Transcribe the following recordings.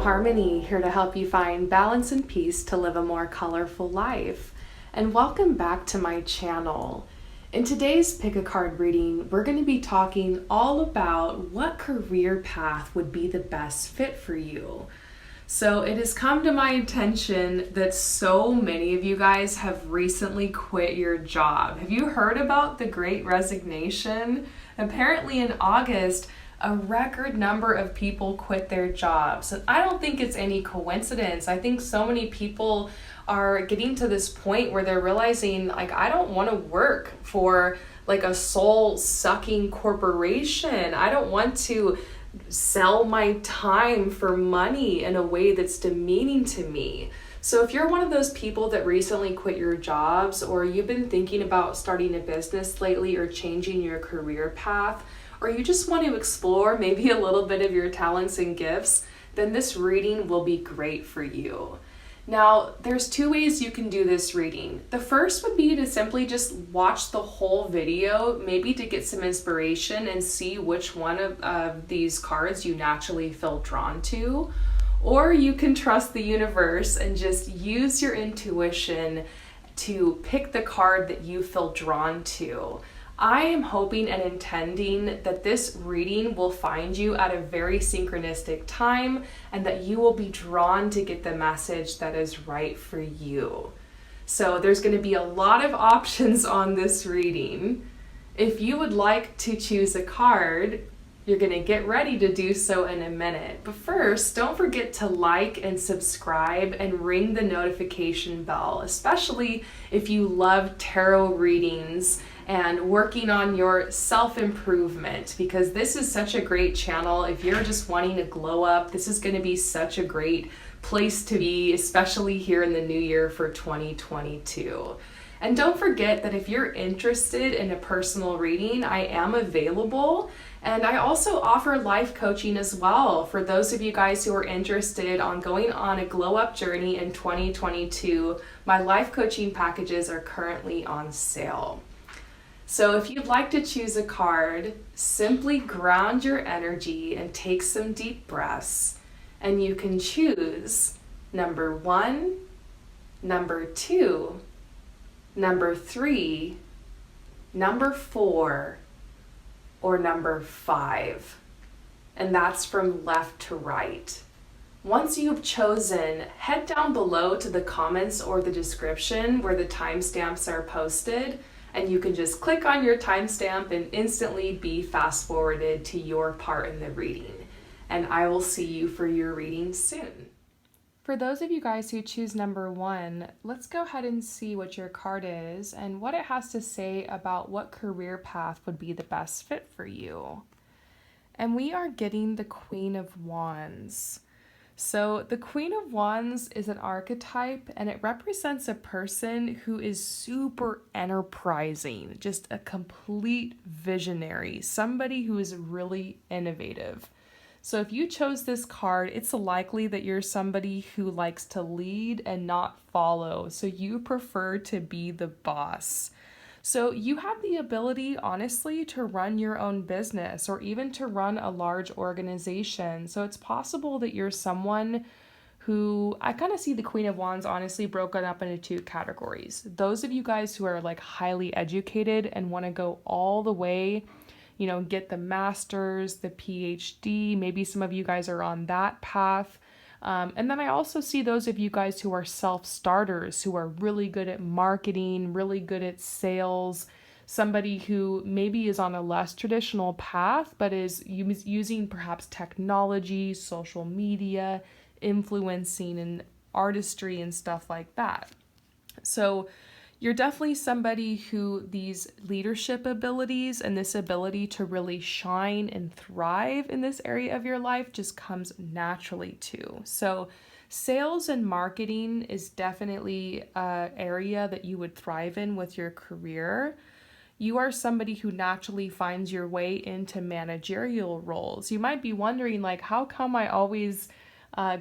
Harmony, here to help you find balance and peace to live a more colorful life. And welcome back to my channel. In today's Pick a Card reading, we're going to be talking all about what career path would be the best fit for you. So it has come to my attention that so many of you guys have recently quit your job. Have you heard about the Great Resignation? Apparently in August, a record number of people quit their jobs. And I don't think it's any coincidence. I think so many people are getting to this point where they're realizing, I don't want to work for a soul-sucking corporation. I don't want to sell my time for money in a way that's demeaning to me. So if you're one of those people that recently quit your jobs, or you've been thinking about starting a business lately or changing your career path, or you just want to explore maybe a little bit of your talents and gifts, then this reading will be great for you. Now, there's two ways you can do this reading. The first would be to simply just watch the whole video, maybe to get some inspiration and see which one of these cards you naturally feel drawn to. Or you can trust the universe and just use your intuition to pick the card that you feel drawn to. I am hoping and intending that this reading will find you at a very synchronistic time and that you will be drawn to get the message that is right for you. So there's going to be a lot of options on this reading. If you would like to choose a card, you're going to get ready to do so in a minute. But first, don't forget to like and subscribe and ring the notification bell, especially if you love tarot readings and working on your self-improvement, because this is such a great channel. If you're just wanting to glow up, this is going to be such a great place to be, especially here in the new year for 2022. And don't forget that if you're interested in a personal reading, I am available. And I also offer life coaching as well for those of you guys who are interested on going on a glow up journey in 2022. My life coaching packages are currently on sale. So if you'd like to choose a card, simply ground your energy and take some deep breaths. And you can choose number 1, number 2, number 3, number 4, or number 5. And that's from left to right. Once you've chosen, head down below to the comments or the description where the timestamps are posted, and you can just click on your timestamp and instantly be fast forwarded to your part in the reading. And I will see you for your reading soon. For those of you guys who choose number 1, let's go ahead and see what your card is and what it has to say about what career path would be the best fit for you. And we are getting the Queen of Wands. So the Queen of Wands is an archetype, and it represents a person who is super enterprising, just a complete visionary, somebody who is really innovative. So if you chose this card, it's likely that you're somebody who likes to lead and not follow. So you prefer to be the boss. So you have the ability, honestly, to run your own business or even to run a large organization. So it's possible that you're someone who, I kind of see the Queen of Wands honestly broken up into 2 categories. Those of you guys who are highly educated and want to go all the way, get the master's, the PhD. Maybe some of you guys are on that path. And then I also see those of you guys who are self-starters, who are really good at marketing, really good at sales, somebody who maybe is on a less traditional path, but is using perhaps technology, social media, influencing and artistry and stuff like that. So you're definitely somebody who these leadership abilities and this ability to really shine and thrive in this area of your life just comes naturally to. So sales and marketing is definitely an area that you would thrive in with your career. You are somebody who naturally finds your way into managerial roles. You might be wondering, how come I always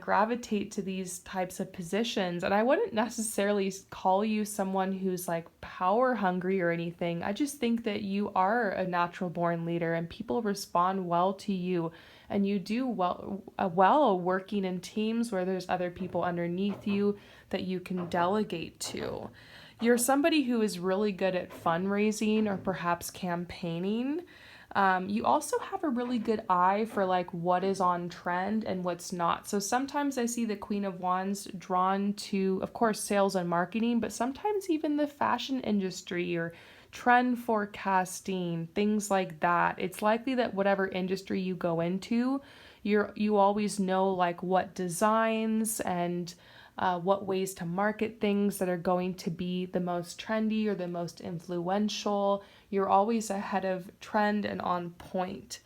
gravitate to these types of positions? And I wouldn't necessarily call you someone who's power hungry or anything. I just think that you are a natural born leader and people respond well to you and you do well working in teams where there's other people underneath you that you can delegate to. You're somebody who is really good at fundraising or perhaps campaigning. You also have a really good eye for like what is on trend and what's not. So sometimes I see the Queen of Wands drawn to, of course, sales and marketing, but sometimes even the fashion industry or trend forecasting, things like that. It's likely that whatever industry you go into, you always know like what designs and what ways to market things that are going to be the most trendy or the most influential. You're always ahead of trend and on point.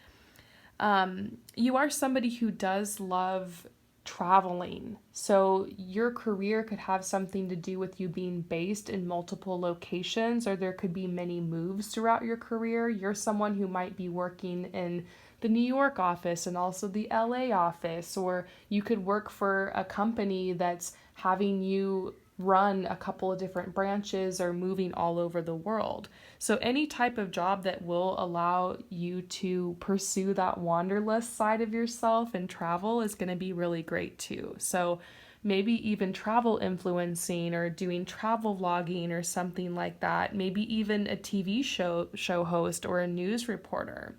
You are somebody who does love traveling. So your career could have something to do with you being based in multiple locations, or there could be many moves throughout your career. You're someone who might be working in the New York office and also the LA office, or you could work for a company that's having you run a couple of different branches or moving all over the world. So any type of job that will allow you to pursue that wanderlust side of yourself and travel is going to be really great too. So maybe even travel influencing or doing travel vlogging or something like that. Maybe even a TV show host or a news reporter.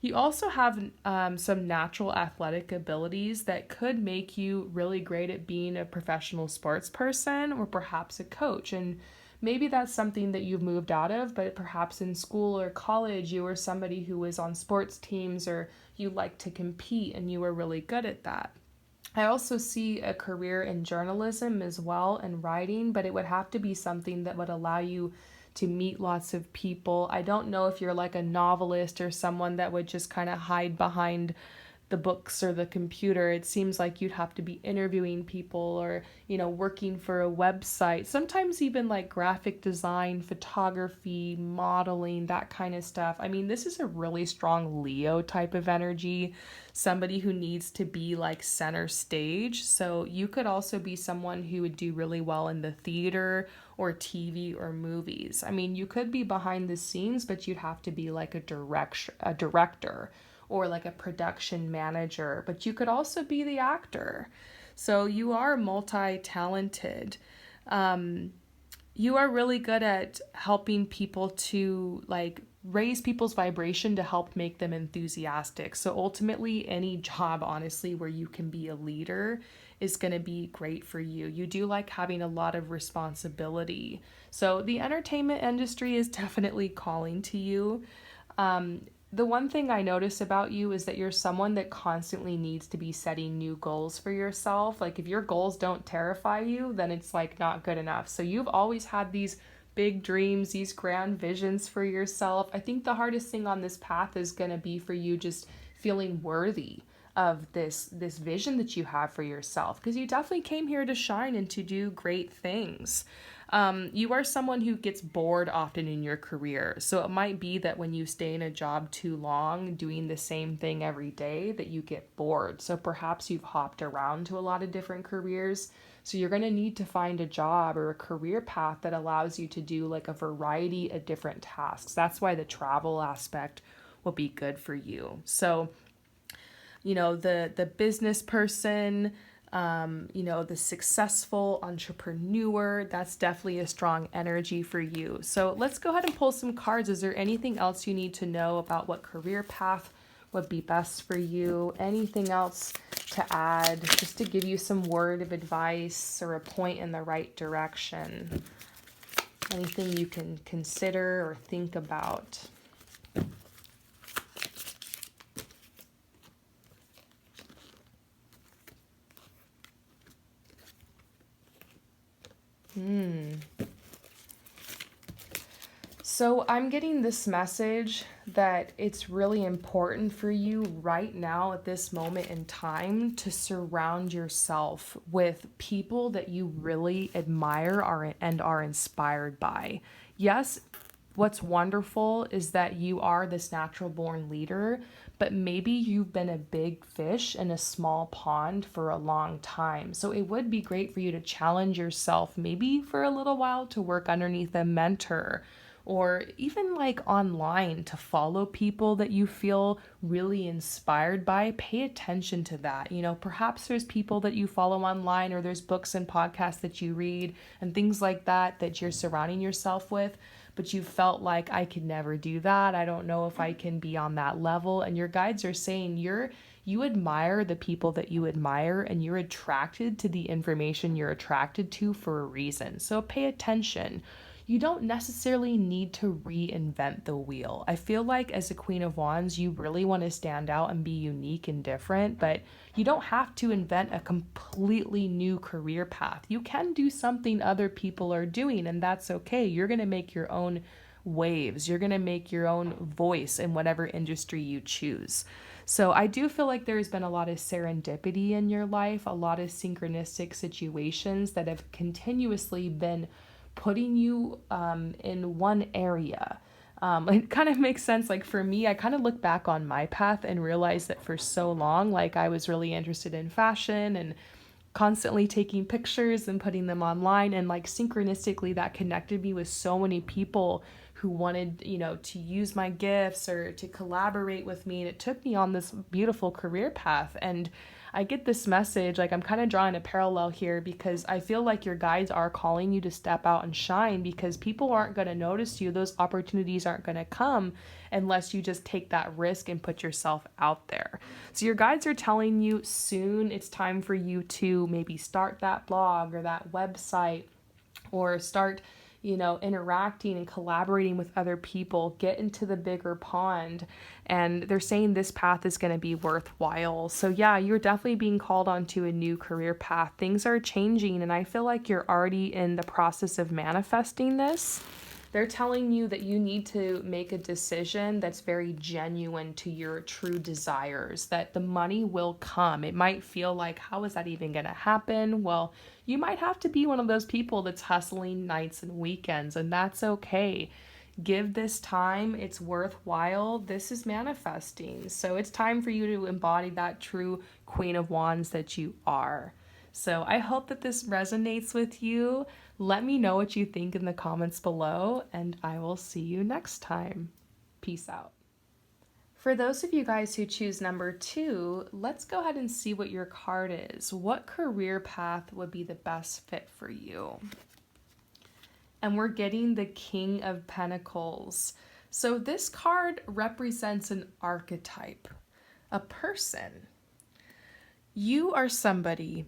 You also have some natural athletic abilities that could make you really great at being a professional sports person or perhaps a coach. And maybe that's something that you've moved out of, but perhaps in school or college, you were somebody who was on sports teams or you liked to compete and you were really good at that. I also see a career in journalism as well and writing, but it would have to be something that would allow you to meet lots of people. I don't know if you're like a novelist or someone that would just kind of hide behind the books or the computer. It seems like you'd have to be interviewing people or, working for a website. Sometimes even like graphic design, photography, modeling, that kind of stuff. I mean, this is a really strong Leo type of energy, somebody who needs to be like center stage. So you could also be someone who would do really well in the theater or TV or movies. I mean, you could be behind the scenes, but you'd have to be like a director or like a production manager, but you could also be the actor. So you are multi-talented. You are really good at helping people to like raise people's vibration to help make them enthusiastic. So ultimately, any job, honestly, where you can be a leader is going to be great for you. You do like having a lot of responsibility. So the entertainment industry is definitely calling to you. The one thing I notice about you is that you're someone that constantly needs to be setting new goals for yourself. Like if your goals don't terrify you, then it's like not good enough. So you've always had these big dreams, these grand visions for yourself. I think the hardest thing on this path is going to be for you just feeling worthy of this vision that you have for yourself, because you definitely came here to shine and to do great things. You are someone who gets bored often in your career. So it might be that when you stay in a job too long, doing the same thing every day, that you get bored. So perhaps you've hopped around to a lot of different careers. So you're going to need to find a job or a career path that allows you to do like a variety of different tasks. That's why the travel aspect will be good for you. So, the business person, the successful entrepreneur, that's definitely a strong energy for you. So let's go ahead and pull some cards. Is there anything else you need to know about what career path would be best for you? Anything else to add just to give you some word of advice or a point in the right direction? Anything you can consider or think about? So I'm getting this message that it's really important for you right now at this moment in time to surround yourself with people that you really admire and are inspired by. Yes, what's wonderful is that you are this natural born leader, but maybe you've been a big fish in a small pond for a long time. So it would be great for you to challenge yourself, maybe for a little while, to work underneath a mentor or even like online to follow people that you feel really inspired by. Pay attention to that. Perhaps there's people that you follow online, or there's books and podcasts that you read and things like that you're surrounding yourself with, but you felt like, I could never do that. I don't know if I can be on that level. And your guides are saying you admire the people that you admire, and you're attracted to the information you're attracted to for a reason. So pay attention. You don't necessarily need to reinvent the wheel. I feel like as a Queen of Wands, you really want to stand out and be unique and different, but you don't have to invent a completely new career path. You can do something other people are doing, and that's okay. You're going to make your own waves. You're going to make your own voice in whatever industry you choose. So I do feel like there's been a lot of serendipity in your life, a lot of synchronistic situations that have continuously been putting you in one area. It kind of makes sense. Like for me, I kind of look back on my path and realize that for so long, like I was really interested in fashion and constantly taking pictures and putting them online, and like synchronistically that connected me with so many people who wanted, to use my gifts or to collaborate with me, and it took me on this beautiful career path. And I get this message, like I'm kind of drawing a parallel here, because I feel like your guides are calling you to step out and shine, because people aren't going to notice you. Those opportunities aren't going to come unless you just take that risk and put yourself out there. So your guides are telling you soon it's time for you to maybe start that blog or that website, or start interacting and collaborating with other people, get into the bigger pond. And they're saying this path is going to be worthwhile. So yeah, you're definitely being called onto a new career path. Things are changing, and I feel like you're already in the process of manifesting this. They're telling you that you need to make a decision that's very genuine to your true desires, that the money will come. It might feel like, how is that even going to happen? Well, you might have to be one of those people that's hustling nights and weekends, and that's okay. Give this time. It's worthwhile. This is manifesting. So it's time for you to embody that true Queen of Wands that you are. So I hope that this resonates with you. Let me know what you think in the comments below, and I will see you next time. Peace out. For those of you guys who choose number 2, let's go ahead and see what your card is. What career path would be the best fit for you? And we're getting the King of Pentacles. So this card represents an archetype, a person. You are somebody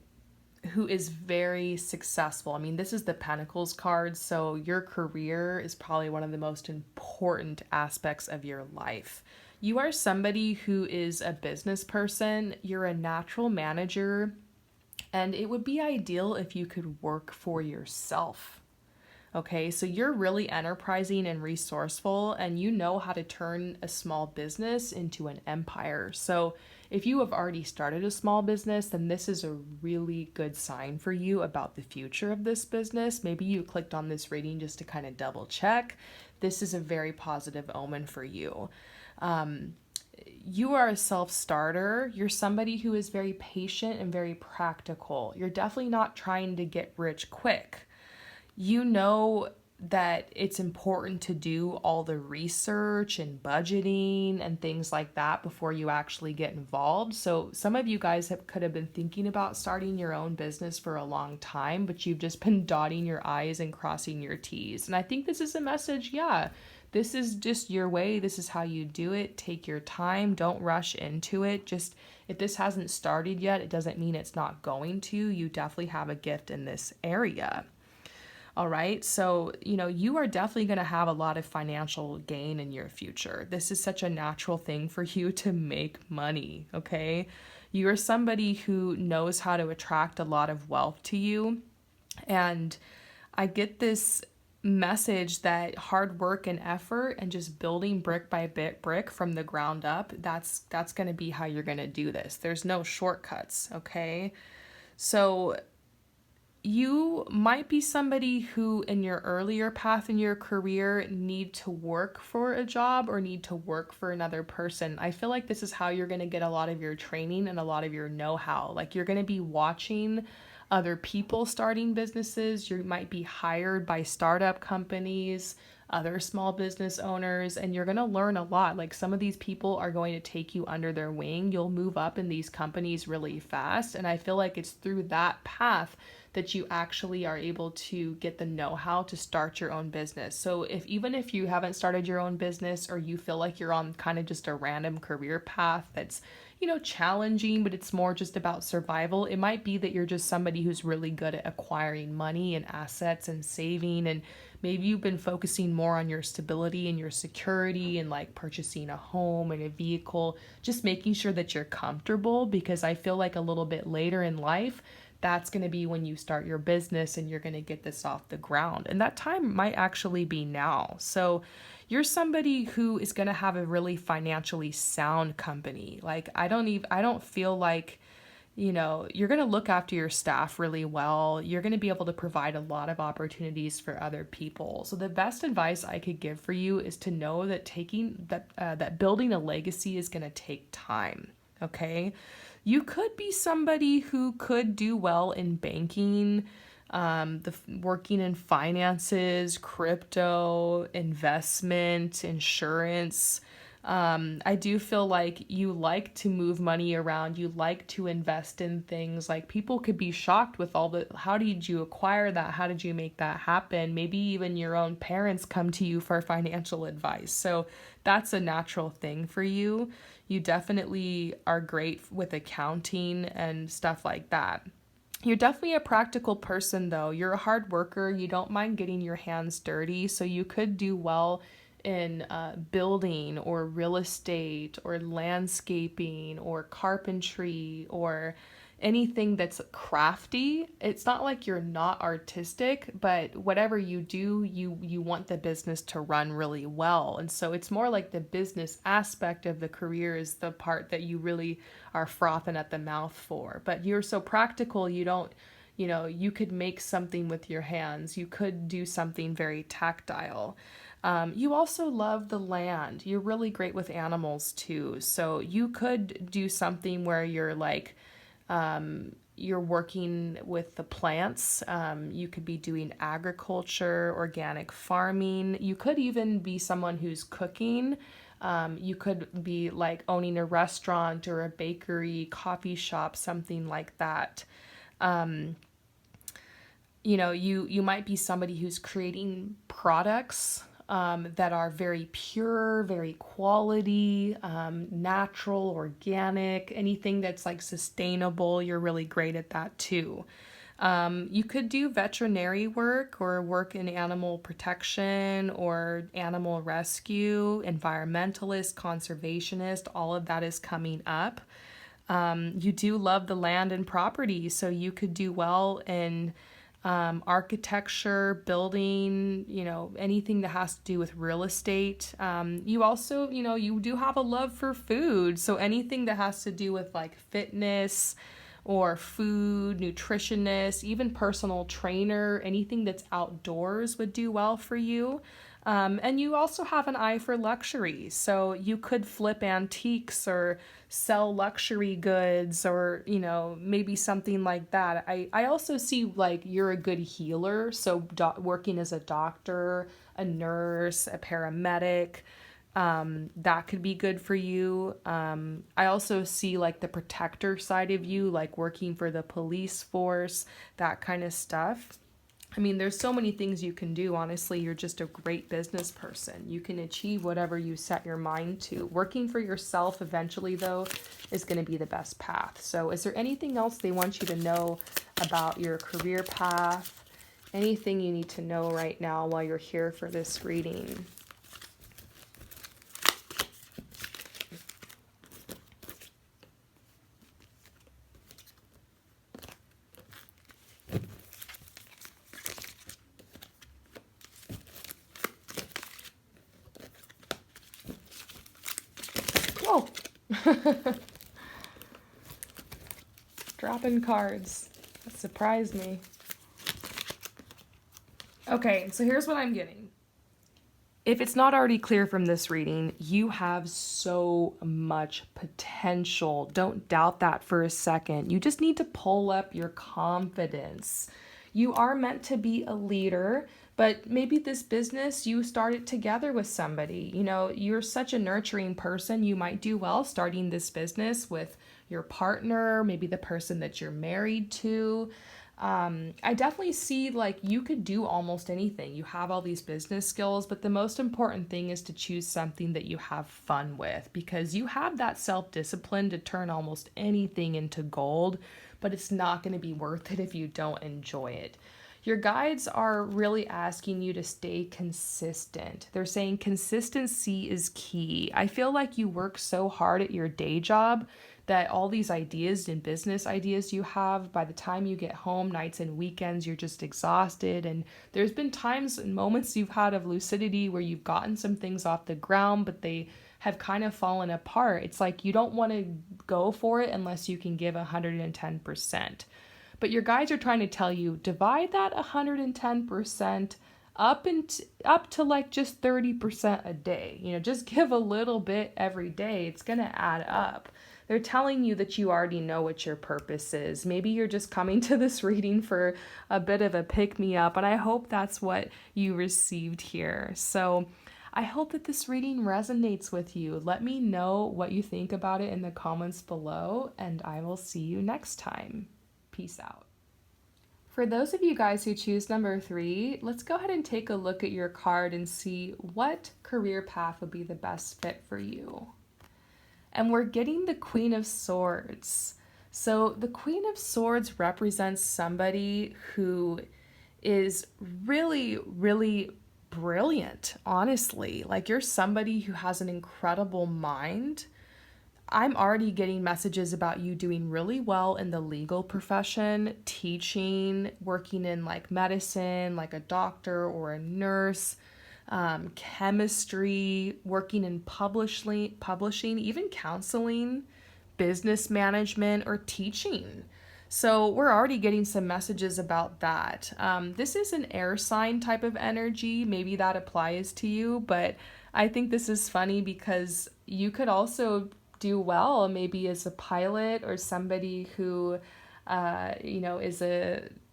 who is very successful. I mean, this is the Pentacles card, so your career is probably one of the most important aspects of your life. You are somebody who is a business person. You're a natural manager, and it would be ideal if you could work for yourself. Okay, so you're really enterprising and resourceful, and you know how to turn a small business into an empire. So if you have already started a small business, then this is a really good sign for you about the future of this business. Maybe you clicked on this reading just to kind of double check. This is a very positive omen for you. You are a self-starter. You're somebody who is very patient and very practical. You're definitely not trying to get rich quick. You know that it's important to do all the research and budgeting and things like that before you actually get involved. So some of you guys could have been thinking about starting your own business for a long time, but you've just been dotting your I's and crossing your T's. And I think this is a message, yeah, this is just your way. This is how you do it. Take your time. Don't rush into it. Just if this hasn't started yet, it doesn't mean it's not going to. You definitely have a gift in this area. All right. So, you are definitely going to have a lot of financial gain in your future. This is such a natural thing for you to make money. Okay. You are somebody who knows how to attract a lot of wealth to you. And I get this message that hard work and effort and just building brick by brick from the ground up, that's going to be how you're going to do this. There's no shortcuts. Okay. So you might be somebody who in your earlier path in your career need to work for a job or need to work for another person. I feel like this is how you're going to get a lot of your training and a lot of your know-how. Like you're going to be watching other people starting businesses. You might be hired by startup companies. other small business owners, and you're going to learn a lot. Like, some of these people are going to take you under their wing. You'll move up in these companies really fast. And I feel like it's through that path that you actually are able to get the know-how to start your own business. So even if you haven't started your own business, or you feel like you're on kind of just a random career path that's, challenging, but it's more just about survival, it might be that you're just somebody who's really good at acquiring money and assets and saving, and maybe you've been focusing more on your stability and your security and like purchasing a home and a vehicle, just making sure that you're comfortable, because I feel like a little bit later in life, that's going to be when you start your business and you're going to get this off the ground. And that time might actually be now. So you're somebody who is going to have a really financially sound company. Like, I don't feel like, you're going to look after your staff really well. You're going to be able to provide a lot of opportunities for other people. So the best advice I could give for you is to know that that building a legacy is going to take time. Okay. You could be somebody who could do well in banking, working in finances, crypto, investment, insurance. I do feel like you like to move money around. You like to invest in things. Like, people could be shocked with how did you acquire that? How did you make that happen? Maybe even your own parents come to you for financial advice. So that's a natural thing for you. You definitely are great with accounting and stuff like that. You're definitely a practical person, though. You're a hard worker. You don't mind getting your hands dirty. So you could do well in building or real estate or landscaping or carpentry or anything that's crafty. It's not like you're not artistic, but whatever you do, you want the business to run really well. And so it's more like the business aspect of the career is the part that you really are frothing at the mouth for. But you're so practical, you could make something with your hands. You could do something very tactile. You also love the land. You're really great with animals too. So you could do something where you're like, you're working with the plants. You could be doing agriculture, organic farming. You could even be someone who's cooking. You could be like owning a restaurant or a bakery, coffee shop, something like that. You might be somebody who's creating products that are very pure, very quality, natural, organic, anything that's like sustainable. You're really great at that too. You could do veterinary work or work in animal protection or animal rescue, environmentalist, conservationist, all of that is coming up. You do love the land and property, so you could do well in architecture, building, anything that has to do with real estate. You also, you do have a love for food. So anything that has to do with like fitness or food, nutritionist, even personal trainer, anything that's outdoors would do well for you. And you also have an eye for luxury. So you could flip antiques or sell luxury goods or, maybe something like that. I also see like you're a good healer. So working as a doctor, a nurse, a paramedic, that could be good for you. I also see like the protector side of you, like working for the police force, that kind of stuff. I mean, there's so many things you can do. Honestly, you're just a great business person. You can achieve whatever you set your mind to. Working for yourself eventually, though, is going to be the best path. So is there anything else they want you to know about your career path? Anything you need to know right now while you're here for this reading? Oh, dropping cards. That surprised me. Okay, so here's what I'm getting. If it's not already clear from this reading, you have so much potential. Don't doubt that for a second. You just need to pull up your confidence. You are meant to be a leader, but maybe this business, you started together with somebody. You're such a nurturing person. You might do well starting this business with your partner, maybe the person that you're married to. I definitely see like you could do almost anything. You have all these business skills, but the most important thing is to choose something that you have fun with, because you have that self-discipline to turn almost anything into gold, but it's not going to be worth it if you don't enjoy it. Your guides are really asking you to stay consistent. They're saying consistency is key. I feel like you work so hard at your day job that all these ideas and business ideas you have, by the time you get home, nights and weekends, you're just exhausted. And there's been times and moments you've had of lucidity where you've gotten some things off the ground, but they have kind of fallen apart. It's like you don't want to go for it unless you can give 110%. But your guides are trying to tell you, divide that 110% up to like just 30% a day. Just give a little bit every day. It's going to add up. They're telling you that you already know what your purpose is. Maybe you're just coming to this reading for a bit of a pick-me-up, and I hope that's what you received here. So I hope that this reading resonates with you. Let me know what you think about it in the comments below, and I will see you next time. Peace out. For those of you guys who choose number 3, let's go ahead and take a look at your card and see what career path would be the best fit for you. And we're getting the Queen of Swords. So the Queen of Swords represents somebody who is really, really brilliant, honestly. Like, you're somebody who has an incredible mind. I'm already getting messages about you doing really well in the legal profession, teaching, working in like medicine, like a doctor or a nurse, chemistry, working in publishing, even counseling, business management, or teaching. So we're already getting some messages about that. This is an air sign type of energy. Maybe that applies to you, but I think this is funny because you could also do well maybe as a pilot or somebody who is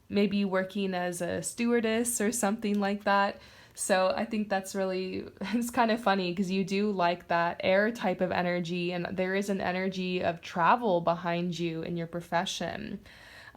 maybe working as a stewardess or something like that. So I think that's really, it's kind of funny because you do like that air type of energy, and there is an energy of travel behind you in your profession.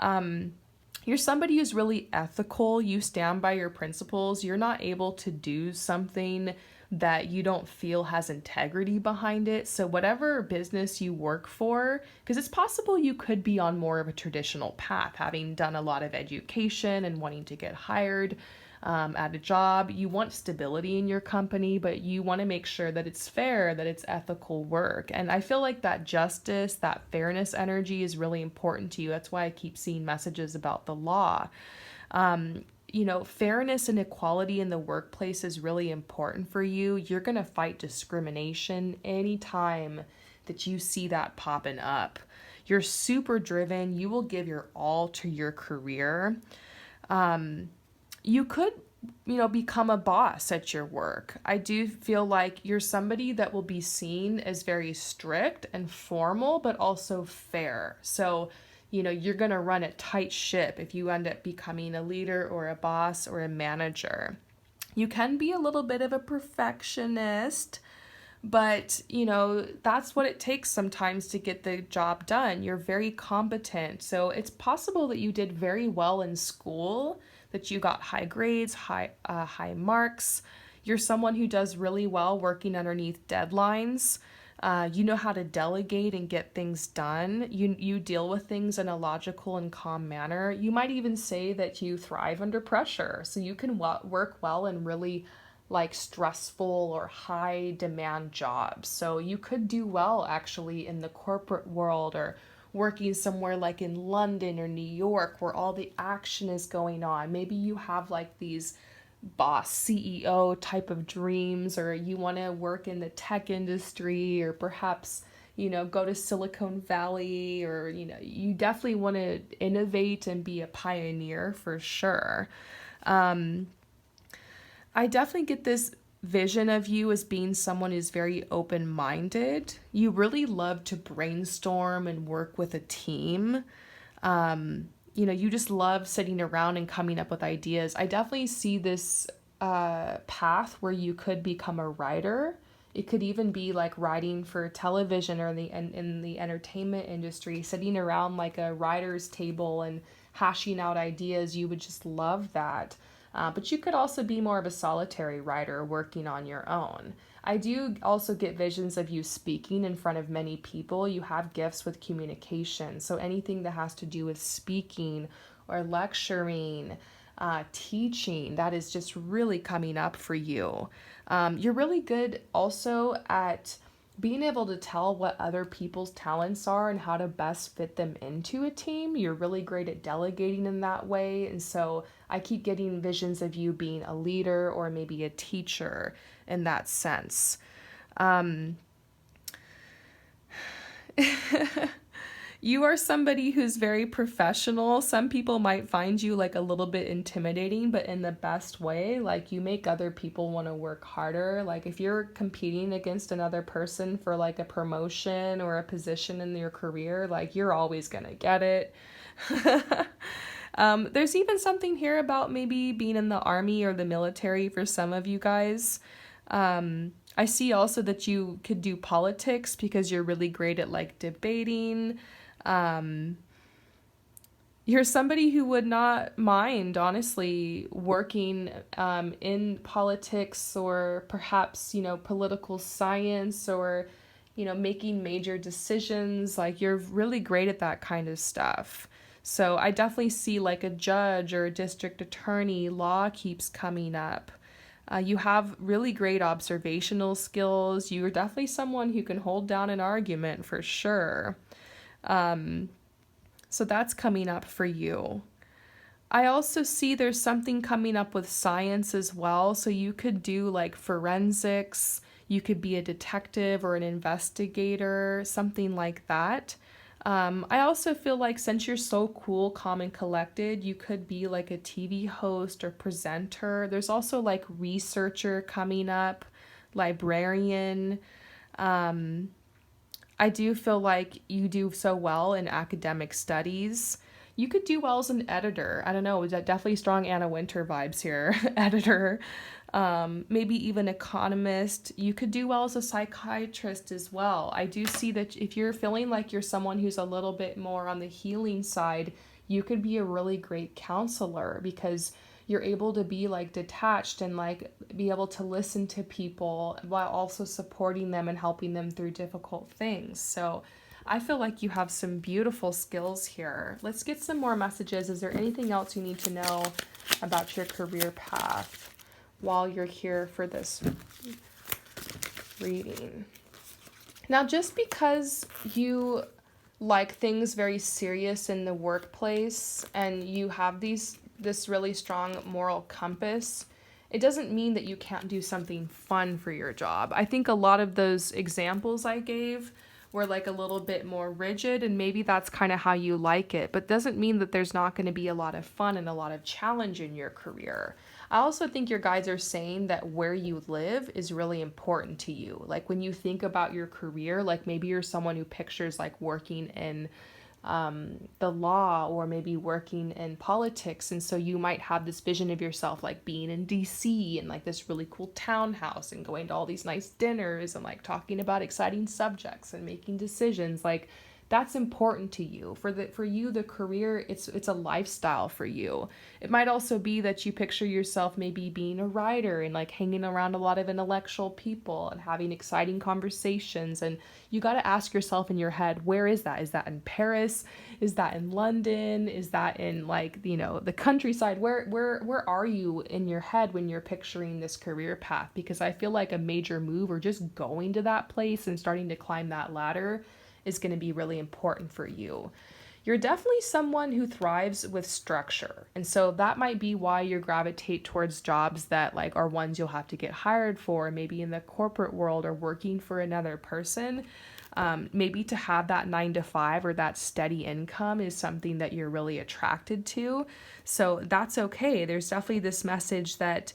You're somebody who's really ethical. You stand by your principles. You're not able to do something that you don't feel has integrity behind it. So whatever business you work for, because it's possible you could be on more of a traditional path, having done a lot of education and wanting to get hired at a job. You want stability in your company, but you want to make sure that it's fair, that it's ethical work. And I feel like that justice, that fairness energy is really important to you. That's why I keep seeing messages about the law. Fairness and equality in the workplace is really important for you. You're going to fight discrimination anytime that you see that popping up. You're super driven. You will give your all to your career. You could, become a boss at your work. I do feel like you're somebody that will be seen as very strict and formal, but also fair. So, you're going to run a tight ship if you end up becoming a leader or a boss or a manager. You can be a little bit of a perfectionist, but, that's what it takes sometimes to get the job done. You're very competent. So it's possible that you did very well in school, that you got high grades, high marks. You're someone who does really well working underneath deadlines. You know how to delegate and get things done. You deal with things in a logical and calm manner. You might even say that you thrive under pressure. So you can work well in really like stressful or high demand jobs. So you could do well actually in the corporate world, or working somewhere like in London or New York where all the action is going on. Maybe you have like these boss CEO type of dreams, or you want to work in the tech industry, or perhaps go to Silicon Valley, or you definitely want to innovate and be a pioneer for sure. I definitely get this vision of you as being someone who's very open-minded. You really love to brainstorm and work with a team. you just love sitting around and coming up with ideas. I definitely see this path where you could become a writer. It could even be like writing for television or in the entertainment industry, sitting around like a writer's table and hashing out ideas. You would just love that. But you could also be more of a solitary writer working on your own. I do also get visions of you speaking in front of many people. You have gifts with communication. So anything that has to do with speaking or lecturing, teaching, that is just really coming up for you. You're really good also at being able to tell what other people's talents are and how to best fit them into a team. You're really great at delegating in that way. And so I keep getting visions of you being a leader or maybe a teacher in that sense. You are somebody who's very professional. Some people might find you like a little bit intimidating, but in the best way. Like you make other people want to work harder. Like if you're competing against another person for like a promotion or a position in your career, like you're always gonna get it. There's even something here about maybe being in the army or the military for some of you guys. I see also that you could do politics because you're really great at like debating. You're somebody who would not mind, honestly, working in politics or perhaps, political science or, making major decisions. Like you're really great at that kind of stuff. So I definitely see like a judge or a district attorney. Law keeps coming up. You have really great observational skills. You're definitely someone who can hold down an argument for sure. So that's coming up for you. I also see there's something coming up with science as well. So you could do like forensics, you could be a detective or an investigator, something like that. I also feel like since you're so cool, calm, and collected, you could be like a TV host or presenter. There's also like researcher coming up, librarian. I do feel like you do so well in academic studies. You could do well as an editor. I don't know, definitely strong Anna Wintour vibes here. Editor, maybe even economist. You could do well as a psychiatrist as well. I do see that if you're feeling like you're someone who's a little bit more on the healing side, you could be a really great counselor because you're able to be like detached and like be able to listen to people while also supporting them and helping them through difficult things. So I feel like you have some beautiful skills here. Let's get some more messages. Is there anything else you need to know about your career path while you're here for this reading? Now, just because you like things very serious in the workplace and you have this really strong moral compass, it doesn't mean that you can't do something fun for your job. I think a lot of those examples I gave were like a little bit more rigid, and maybe that's kind of how you like it, but doesn't mean that there's not going to be a lot of fun and a lot of challenge in your career. I also think your guides are saying that where you live is really important to you. Like when you think about your career, like maybe you're someone who pictures like working in the law or maybe working in politics, and so you might have this vision of yourself like being in DC and like this really cool townhouse and going to all these nice dinners and like talking about exciting subjects and making decisions. Like that's important to you. For you, the career, it's a lifestyle for you. It might also be that you picture yourself maybe being a writer and like hanging around a lot of intellectual people and having exciting conversations. And you got to ask yourself in your head, where is that? Is that in Paris? Is that in London? Is that in like, the countryside? Where are you in your head when you're picturing this career path? Because I feel like a major move or just going to that place and starting to climb that ladder is going to be really important for you. You're definitely someone who thrives with structure. And so that might be why you gravitate towards jobs that like are ones you'll have to get hired for, maybe in the corporate world or working for another person. Maybe to have that 9 to 5 or that steady income is something that you're really attracted to. So that's okay. There's definitely this message that,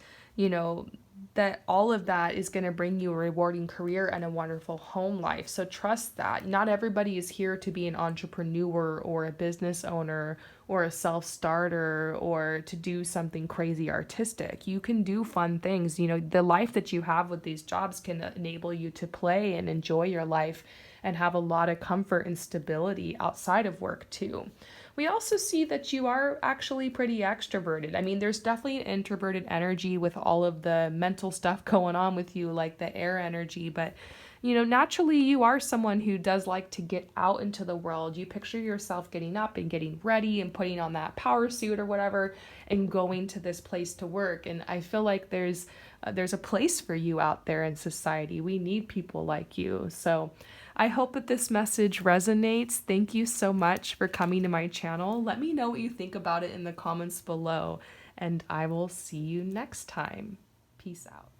that all of that is going to bring you a rewarding career and a wonderful home life. So trust that. Not everybody is here to be an entrepreneur or a business owner or a self-starter or to do something crazy artistic. You can do fun things. You know, the life that you have with these jobs can enable you to play and enjoy your life and have a lot of comfort and stability outside of work too. We also see that you are actually pretty extroverted. I mean, there's definitely an introverted energy with all of the mental stuff going on with you, like the air energy, but you know, naturally you are someone who does like to get out into the world. You picture yourself getting up and getting ready and putting on that power suit or whatever and going to this place to work. And I feel like there's a place for you out there in society. We need people like you. So I hope that this message resonates. Thank you so much for coming to my channel. Let me know what you think about it in the comments below, and I will see you next time. Peace out.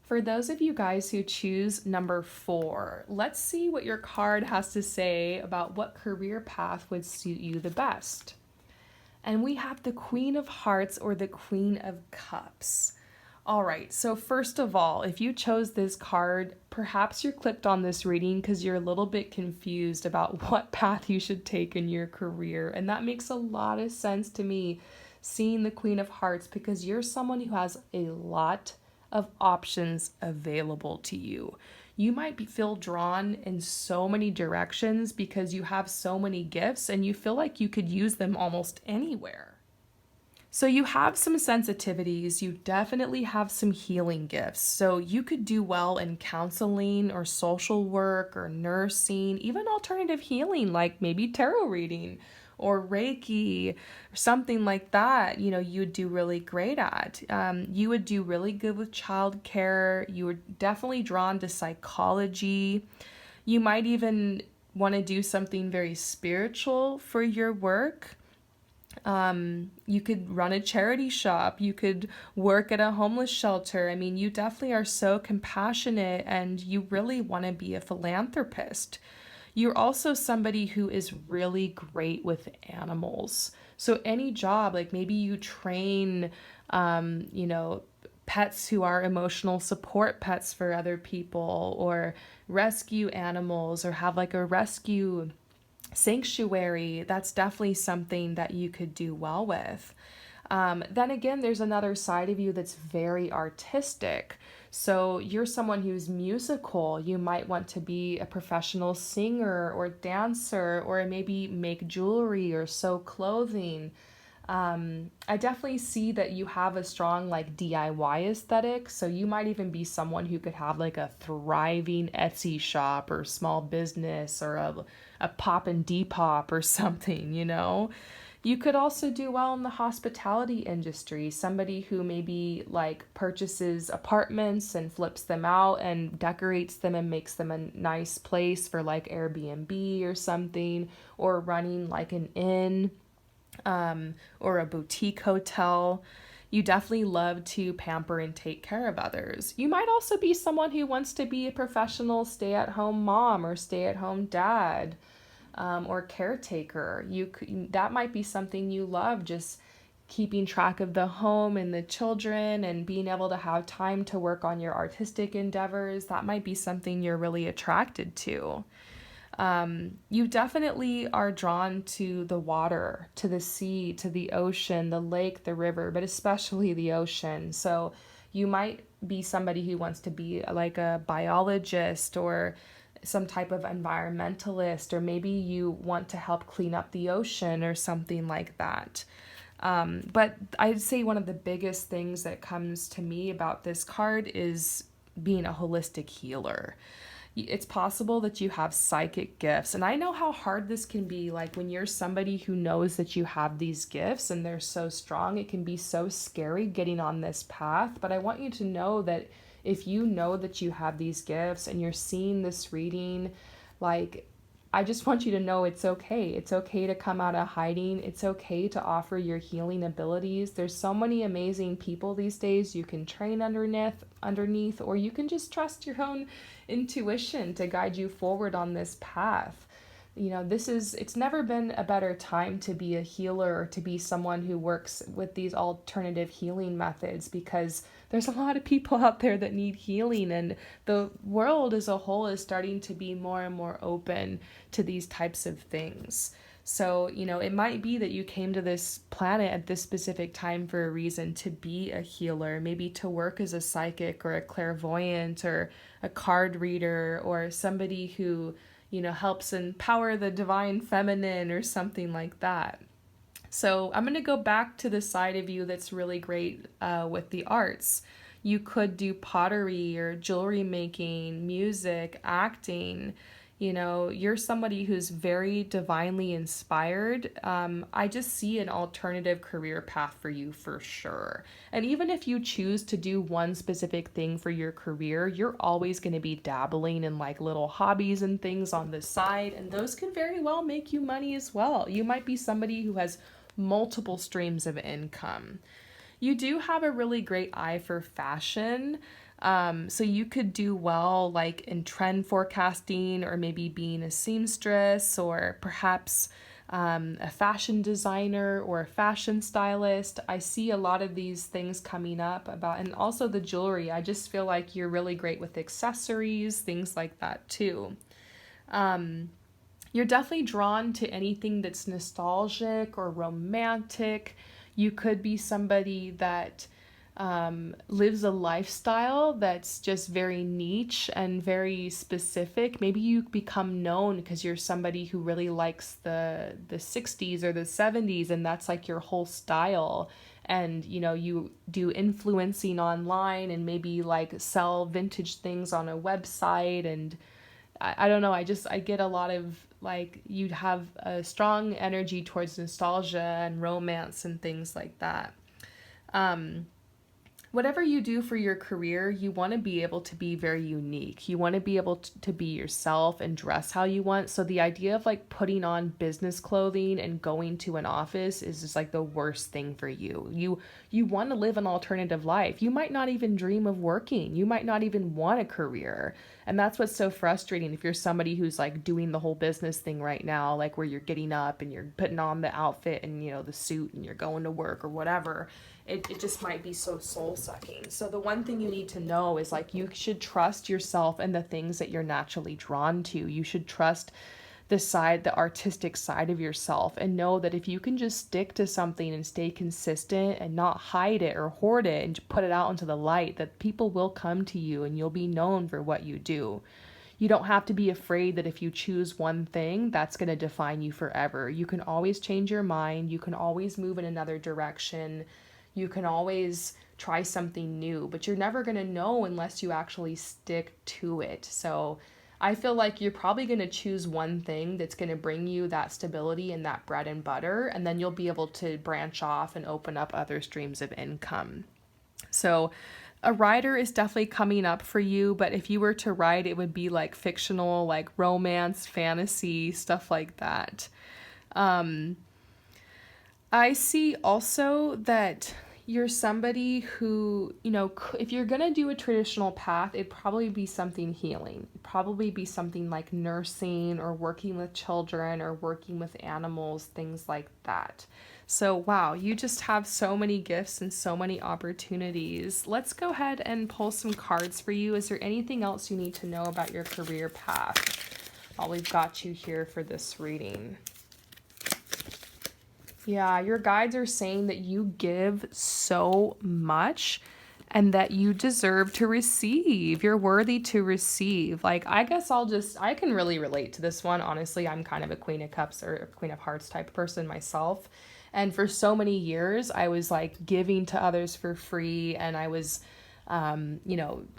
For those of you guys who choose number 4, let's see what your card has to say about what career path would suit you the best. And we have the Queen of Hearts or the Queen of Cups. All right, so first of all, if you chose this card, perhaps you're clicked on this reading because you're a little bit confused about what path you should take in your career. And that makes a lot of sense to me, seeing the Queen of Hearts, because you're someone who has a lot of options available to you. You might feel drawn in so many directions because you have so many gifts and you feel like you could use them almost anywhere. So you have some sensitivities, you definitely have some healing gifts. So you could do well in counseling or social work or nursing, even alternative healing like maybe tarot reading or Reiki or something like that. You know, you would do really great at. You would do really good with childcare. You were definitely drawn to psychology. You might even want to do something very spiritual for your work. You could run a charity shop, you could work at a homeless shelter. I mean, you definitely are so compassionate and you really want to be a philanthropist. You're also somebody who is really great with animals. So any job, like maybe you train, pets who are emotional support pets for other people, or rescue animals, or have like a rescue sanctuary. That's definitely something that you could do well with. Then again, there's another side of you that's very artistic. So you're someone who's musical. You might want to be a professional singer or dancer, or maybe make jewelry or sew clothing. I definitely see that you have a strong like DIY aesthetic. So you might even be someone who could have like a thriving Etsy shop or small business, or a pop and Depop or something, you know. You could also do well in the hospitality industry, somebody who maybe like purchases apartments and flips them out and decorates them and makes them a nice place for like Airbnb or something, or running like an inn, or a boutique hotel. You definitely love to pamper and take care of others. You might also be someone who wants to be a professional stay-at-home mom or stay-at-home dad, or caretaker. That might be something you love, just keeping track of the home and the children and being able to have time to work on your artistic endeavors. That might be something you're really attracted to. You definitely are drawn to the water, to the sea, to the ocean, the lake, the river, but especially the ocean. So you might be somebody who wants to be like a biologist or some type of environmentalist, or maybe you want to help clean up the ocean or something like that. But I'd say one of the biggest things that comes to me about this card is being a holistic healer. It's possible that you have psychic gifts, and I know how hard this can be. Like when you're somebody who knows that you have these gifts and they're so strong, it can be so scary getting on this path. But I want you to know that if you know that you have these gifts and you're seeing this reading, like, I just want you to know it's okay. It's okay to come out of hiding. It's okay to offer your healing abilities. There's so many amazing people these days you can train underneath, or you can just trust your own intuition to guide you forward on this path. You know, it's never been a better time to be a healer or to be someone who works with these alternative healing methods, because there's a lot of people out there that need healing, and the world as a whole is starting to be more and more open to these types of things. So, it might be that you came to this planet at this specific time for a reason, to be a healer, maybe to work as a psychic or a clairvoyant or a card reader or somebody who, helps empower the divine feminine or something like that. So I'm going to go back to the side of you that's really great with the arts. You could do pottery or jewelry making, music, acting. You're somebody who's very divinely inspired. I just see an alternative career path for you for sure. And even if you choose to do one specific thing for your career, you're always going to be dabbling in like little hobbies and things on the side, and those could very well make you money as well. You might be somebody who has multiple streams of income. You do have a really great eye for fashion. So you could do well like in trend forecasting, or maybe being a seamstress, or perhaps a fashion designer or a fashion stylist. I see a lot of these things coming up about, and also the jewelry. I just feel like you're really great with accessories, things like that too. You're definitely drawn to anything that's nostalgic or romantic. You could be somebody that lives a lifestyle that's just very niche and very specific. Maybe you become known because you're somebody who really likes the 60s or the 70s, and that's like your whole style. And you do influencing online and maybe like sell vintage things on a website. And I don't know, I get a lot of like, you'd have a strong energy towards nostalgia and romance and things like that. Whatever you do for your career, you want to be able to be very unique. You want to be able to be yourself and dress how you want. So the idea of like putting on business clothing and going to an office is just like the worst thing for you. You want to live an alternative life. You might not even dream of working. You might not even want a career. And that's what's so frustrating if you're somebody who's like doing the whole business thing right now, like where you're getting up and you're putting on the outfit and the suit and you're going to work or whatever. It just might be so soul sucking. So the one thing you need to know is like, you should trust yourself and the things that you're naturally drawn to. You should trust the artistic side of yourself, and know that if you can just stick to something and stay consistent and not hide it or hoard it and put it out into the light, that people will come to you and you'll be known for what you do. You don't have to be afraid that if you choose one thing, that's going to define you forever. You can always change your mind. You can always move in another direction. You can always try something new, but you're never going to know unless you actually stick to it. So I feel like you're probably going to choose one thing that's going to bring you that stability and that bread and butter, and then you'll be able to branch off and open up other streams of income. So a writer is definitely coming up for you, but if you were to write, it would be like fictional, like romance, fantasy, stuff like that. I see also that you're somebody who, if you're going to do a traditional path, it'd probably be something healing. It'd probably be something like nursing or working with children or working with animals, things like that. So, wow, you just have so many gifts and so many opportunities. Let's go ahead and pull some cards for you. Is there anything else you need to know about your career path while we've got you here for this reading? Yeah, your guides are saying that you give so much and that you deserve to receive. You're worthy to receive. Like, I guess I can really relate to this one. Honestly, I'm kind of a Queen of Cups or a Queen of Hearts type person myself. And for so many years, I was like giving to others for free, and I was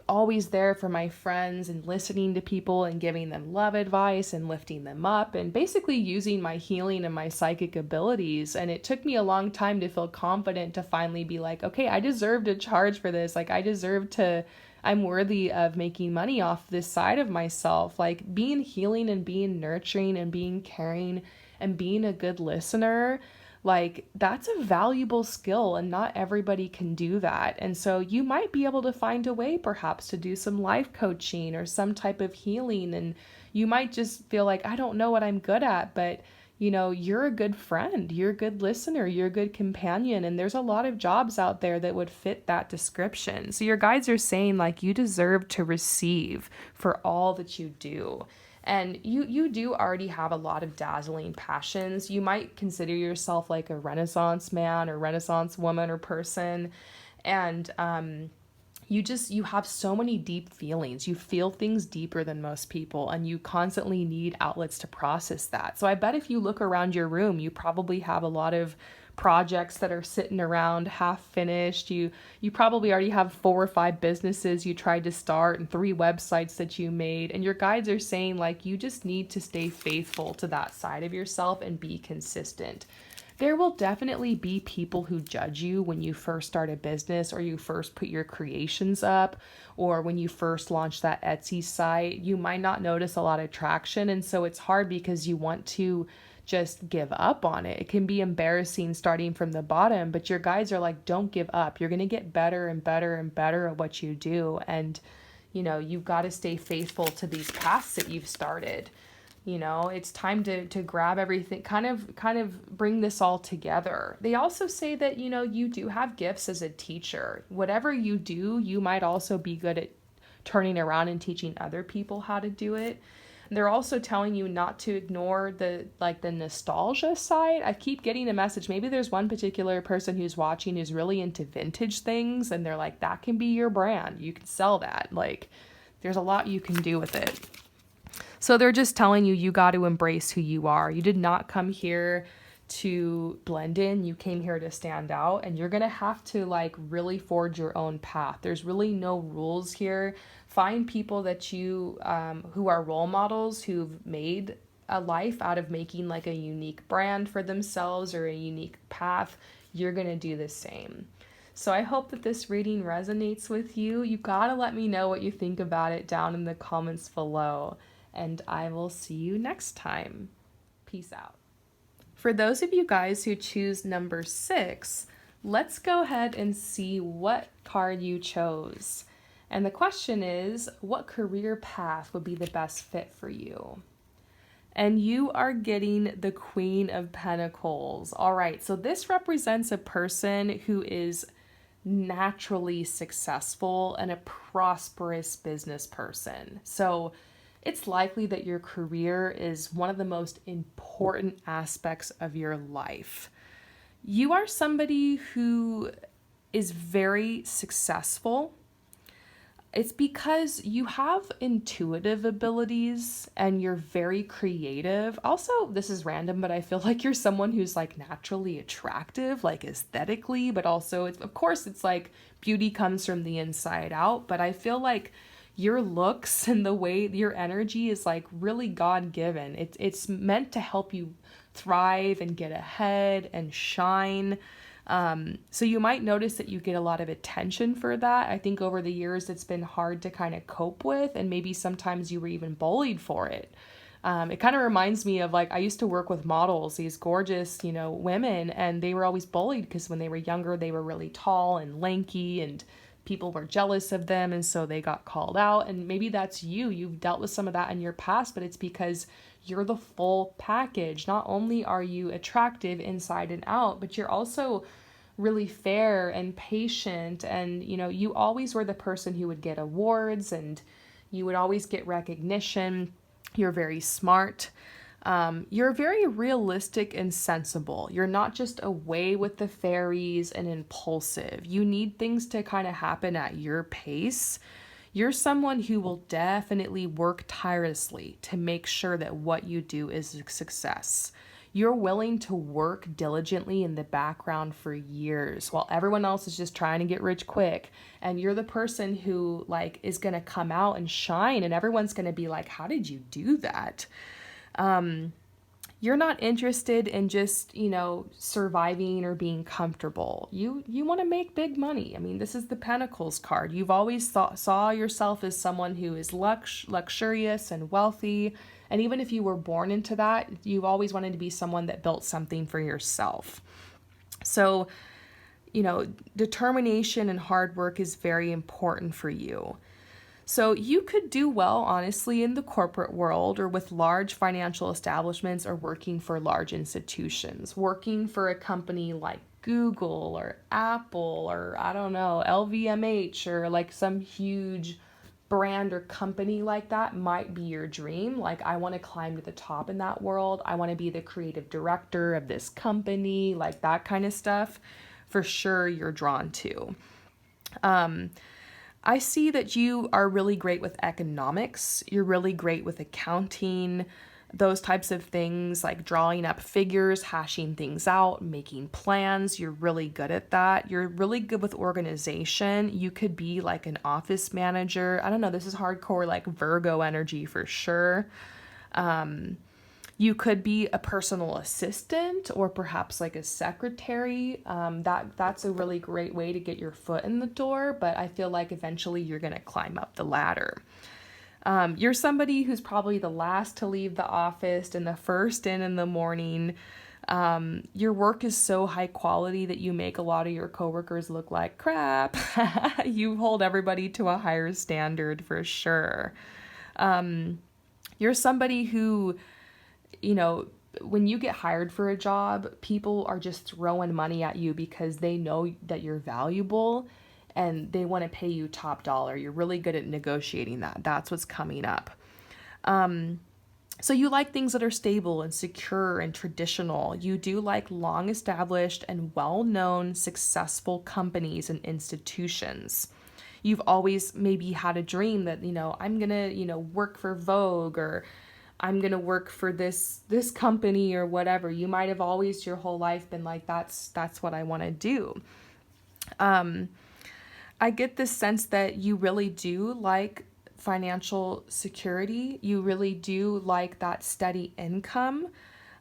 always there for my friends and listening to people and giving them love advice and lifting them up and basically using my healing and my psychic abilities. And it took me a long time to feel confident to finally be like, okay, I deserve to charge for this. Like, I'm worthy of making money off this side of myself. Like, being healing and being nurturing and being caring and being a good listener, like, that's a valuable skill, and not everybody can do that. And so you might be able to find a way perhaps to do some life coaching or some type of healing. And you might just feel like, I don't know what I'm good at, but you're a good friend, you're a good listener, you're a good companion. And there's a lot of jobs out there that would fit that description. So your guides are saying like, you deserve to receive for all that you do. And you do already have a lot of dazzling passions. You might consider yourself like a Renaissance man or Renaissance woman or person. And you have so many deep feelings. You feel things deeper than most people, and you constantly need outlets to process that. So I bet if you look around your room, you probably have a lot of projects that are sitting around half finished. You probably already have 4 or 5 businesses you tried to start and 3 websites that you made, and your guides are saying like you just need to stay faithful to that side of yourself and be consistent. There will definitely be people who judge you when you first start a business, or you first put your creations up, or when you first launch that Etsy site. You might not notice a lot of traction, and so it's hard because you want to just give up on it. It can be embarrassing starting from the bottom, but your guides are like, don't give up. You're going to get better and better and better at what you do. And, you've got to stay faithful to these paths that you've started. It's time to grab everything, kind of bring this all together. They also say that, you do have gifts as a teacher. Whatever you do, you might also be good at turning around and teaching other people how to do it. And they're also telling you not to ignore the nostalgia side. I keep getting a message. Maybe there's one particular person who's watching who's really into vintage things, and they're like, that can be your brand. You can sell that. Like, there's a lot you can do with it. So they're just telling you got to embrace who you are. You did not come here to blend in. You came here to stand out, and you're going to have to really forge your own path. There's really no rules here. Find people that you, who are role models, who've made a life out of making a unique brand for themselves or a unique path. You're going to do the same. So I hope that this reading resonates with you. You got to let me know what you think about it down in the comments below. And I will see you next time. Peace out. For those of you guys who choose number 6, let's go ahead and see what card you chose. And the question is, what career path would be the best fit for you? And you are getting the Queen of Pentacles. All right, so this represents a person who is naturally successful and a prosperous business person. So it's likely that your career is one of the most important aspects of your life. You are somebody who is very successful. It's because you have intuitive abilities and you're very creative. Also, this is random, but I feel like you're someone who's naturally attractive, aesthetically, but also of course it's beauty comes from the inside out, but I feel like your looks and the way your energy is really God-given. It's meant to help you thrive and get ahead and shine. So you might notice that you get a lot of attention for that. I think over the years it's been hard to kind of cope with, and maybe sometimes you were even bullied for it. It kind of reminds me of I used to work with models, these gorgeous, women, and they were always bullied because when they were younger, they were really tall and lanky, and people were jealous of them, and so they got called out. And maybe that's you. You've dealt with some of that in your past, but it's because you're the full package. Not only are you attractive inside and out, but you're also really fair and patient, and you always were the person who would get awards and you would always get recognition. You're very smart. You're very realistic and sensible. You're not just away with the fairies and impulsive. You need things to kind of happen at your pace. You're someone who will definitely work tirelessly to make sure that what you do is a success. You're willing to work diligently in the background for years while everyone else is just trying to get rich quick. And you're the person who is going to come out and shine, and everyone's going to be like, how did you do that? You're not interested in just, surviving or being comfortable. You want to make big money. I mean, this is the Pentacles card. You've always saw yourself as someone who is luxurious and wealthy. And even if you were born into that, you've always wanted to be someone that built something for yourself. So, determination and hard work is very important for you. So you could do well, honestly, in the corporate world or with large financial establishments or working for large institutions, working for a company like Google or Apple or, I don't know, LVMH or some huge brand or company like that might be your dream. Like, I want to climb to the top in that world. I want to be the creative director of this company, like that kind of stuff. For sure, you're drawn to. I see that you are really great with economics. You're really great with accounting, those types of things, like drawing up figures, hashing things out, making plans. You're really good at that. You're really good with organization. You could be like an office manager. I don't know, this is hardcore, like Virgo energy for sure. You could be a personal assistant or perhaps like a secretary. That's a really great way to get your foot in the door, but I feel like eventually you're going to climb up the ladder. You're somebody who's probably the last to leave the office and the first in the morning. Your work is so high quality that you make a lot of your coworkers look like crap. You hold everybody to a higher standard for sure. You're somebody who, when you get hired for a job, people are just throwing money at you because they know that you're valuable and they want to pay you top dollar. You're really good at negotiating that. That's what's coming up. So you like things that are stable and secure and traditional. You do like long established and well-known successful companies and institutions. You've always maybe had a dream that, I'm going to, work for Vogue, or I'm going to work for this company or whatever. You might have always your whole life been like, that's what I want to do. I get this sense that you really do like financial security. You really do like that steady income.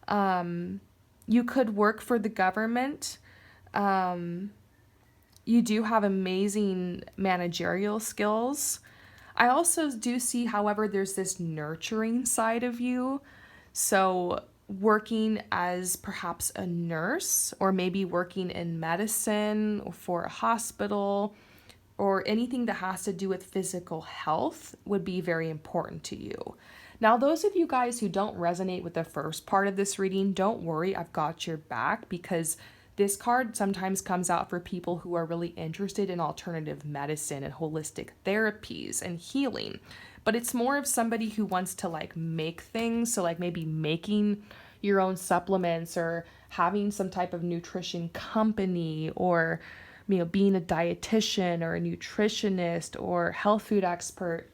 You could work for the government. You do have amazing managerial skills. I also do see, however, there's this nurturing side of you. So working as perhaps a nurse, or maybe working in medicine or for a hospital, or anything that has to do with physical health would be very important to you. Now, those of you guys who don't resonate with the first part of this reading, don't worry, I've got your back, because this card sometimes comes out for people who are really interested in alternative medicine and holistic therapies and healing. But it's more of somebody who wants to like make things. So like maybe making your own supplements, or having some type of nutrition company, or being a dietitian or a nutritionist or health food expert.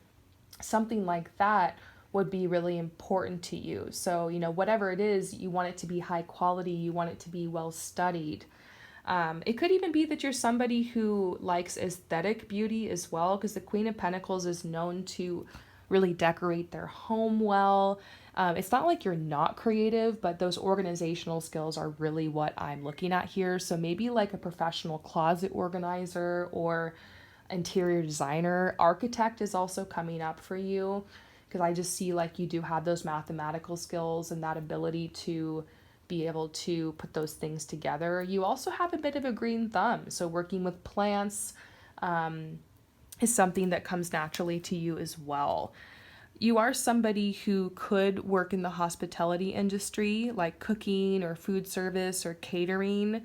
Something like that would be really important to you. So, whatever it is, you want it to be high quality, you want it to be well studied. It could even be that you're somebody who likes aesthetic beauty as well, because the Queen of Pentacles is known to really decorate their home well. It's not like you're not creative, but those organizational skills are really what I'm looking at here. So maybe like a professional closet organizer or interior designer. Architect is also coming up for you, because I just see like you do have those mathematical skills and that ability to be able to put those things together. You also have a bit of a green thumb. So working with plants is something that comes naturally to you as well. You are somebody who could work in the hospitality industry, like cooking or food service or catering.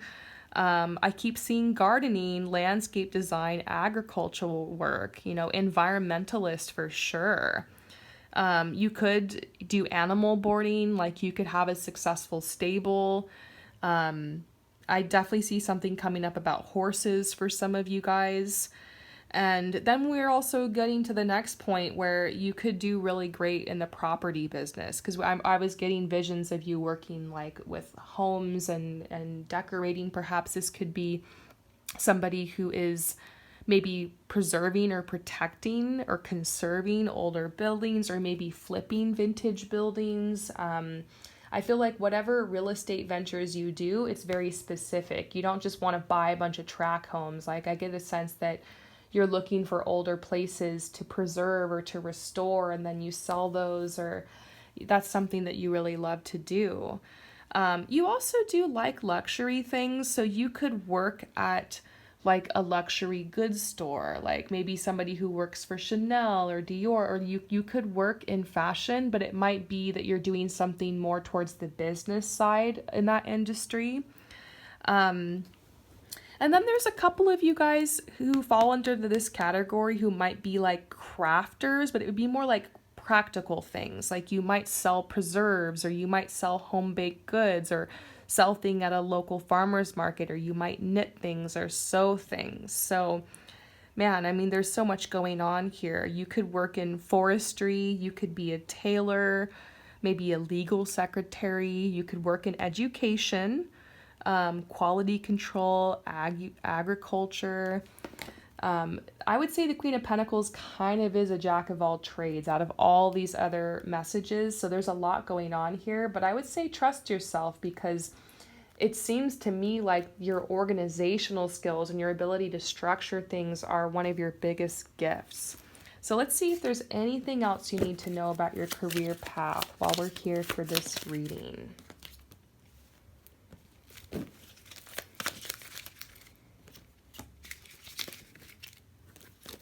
I keep seeing gardening, landscape design, agricultural work, environmentalist for sure. You could do animal boarding, like you could have a successful stable. I definitely see something coming up about horses for some of you guys. And then we're also getting to the next point where you could do really great in the property business, because I was getting visions of you working like with homes and decorating. Perhaps this could be somebody who is maybe preserving or protecting or conserving older buildings, or maybe flipping vintage buildings. I feel like whatever real estate ventures you do, it's very specific. You don't just want to buy a bunch of tract homes. Like, I get a sense that you're looking for older places to preserve or to restore, and then you sell those, or that's something that you really love to do. You also do like luxury things, so you could work at like a luxury goods store, like maybe somebody who works for Chanel or Dior, or you could work in fashion, but it might be that you're doing something more towards the business side in that industry. And then there's a couple of you guys who fall under this category who might be like crafters, but it would be more like practical things. Like you might sell preserves, or you might sell home baked goods, or sell things at a local farmer's market, or you might knit things or sew things. So, man, I mean, there's so much going on here. You could work in forestry, you could be a tailor, maybe a legal secretary, you could work in education, quality control, agriculture. I would say the Queen of Pentacles kind of is a jack of all trades out of all these other messages. So there's a lot going on here, but I would say trust yourself, because it seems to me like your organizational skills and your ability to structure things are one of your biggest gifts. So let's see if there's anything else you need to know about your career path while we're here for this reading.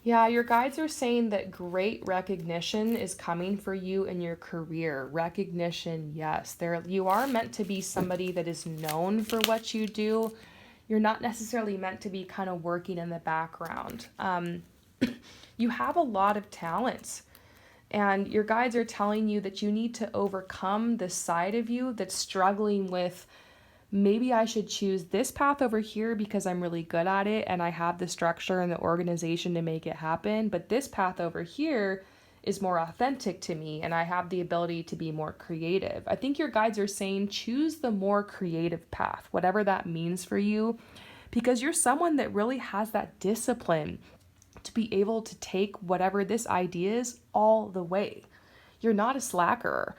Yeah, your guides are saying that great recognition is coming for you in your career. Recognition, yes. You are meant to be somebody that is known for what you do. You're not necessarily meant to be kind of working in the background. You have a lot of talents, and your guides are telling you that you need to overcome this side of you that's struggling with, maybe I should choose this path over here because I'm really good at it and I have the structure and the organization to make it happen. But this path over here is more authentic to me and I have the ability to be more creative. I think your guides are saying choose the more creative path, whatever that means for you, because you're someone that really has that discipline to be able to take whatever this idea is all the way. You're not a slacker.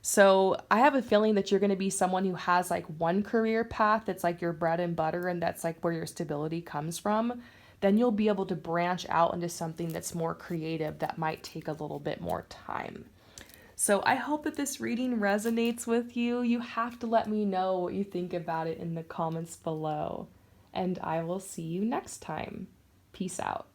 So I have a feeling that you're going to be someone who has like one career path that's like your bread and butter and that's like where your stability comes from. Then you'll be able to branch out into something that's more creative that might take a little bit more time. So I hope that this reading resonates with you. You have to let me know what you think about it in the comments below. And I will see you next time. Peace out.